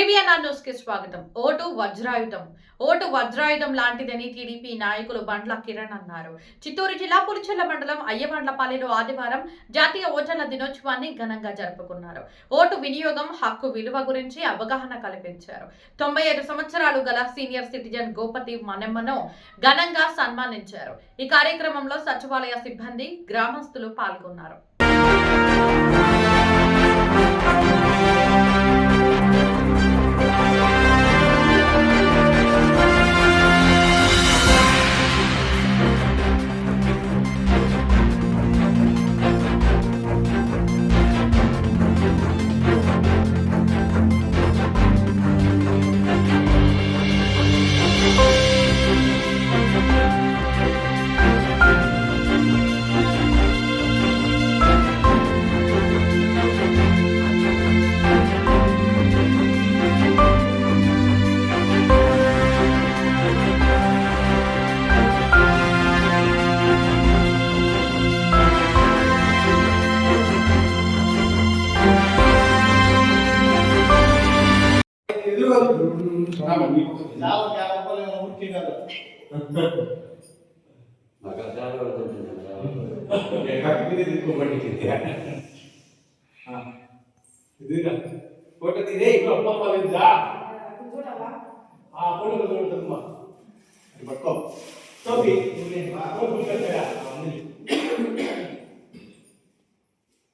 కేవీఎన్ఆర్ news కి స్వాగతం. Vote వజ్రాయుధం లాంటిదని టీడీపీ నాయకులు బండ్ల కిరణ్ అన్నారు. చిత్తూరు జిల్లా పులిచెర్ల మండలం అయ్యవాండ్లపల్లిలో ఆదివారం జాతీయ ఓటర్ల దినోత్సవాన్ని ఘనంగా జరుపుకున్నారు. ఓటు వినియోగం, హక్కు విలువ గురించి అవగాహన కల్పించారు. 95 సంవత్సరాలు గల సీనియర్ సిటిజన్ గోపతి మనెమ్మను ఘనంగా సన్మానించారు. ఈ కార్యక్రమంలో సచివాలయ సిబ్బంది, గ్రామస్తులు పాల్గొన్నారు.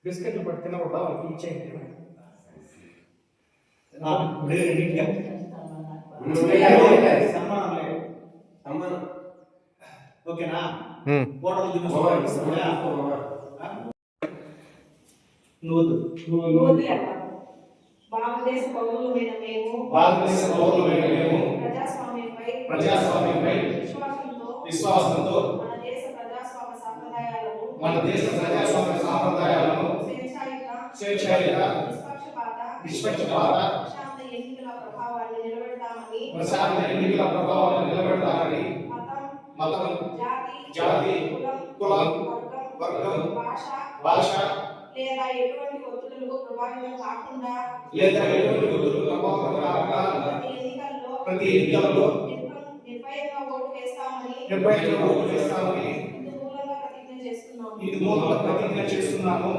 బిస్కెట్లు పట్టుకున్న కూడా వాళ్ళకి ఇచ్చేయండి. ఓకేనా? భారతదేశ పౌరులమైన మేము ప్రజాస్వామ్యంపై విశ్వాసంతో మన దేశ ప్రజాస్వామ్య సాంప్రదాయాలను స్వేచ్ఛాయుత నిష్పక్షపాత ప్రశాంత ఎన్నికల ప్రభావాన్ని నిలబెడతామని మతం, జాతి, కులం, వర్గం, భాష లేదా ఎటువంటి ఒత్తిడులకు ప్రభావితం కాకుండా ప్రతి ఎన్నికల్లో నిర్భయంగా ఓటు వేస్తామని ఇది మూలంగా ప్రతిజ్ఞ చేస్తున్నాము.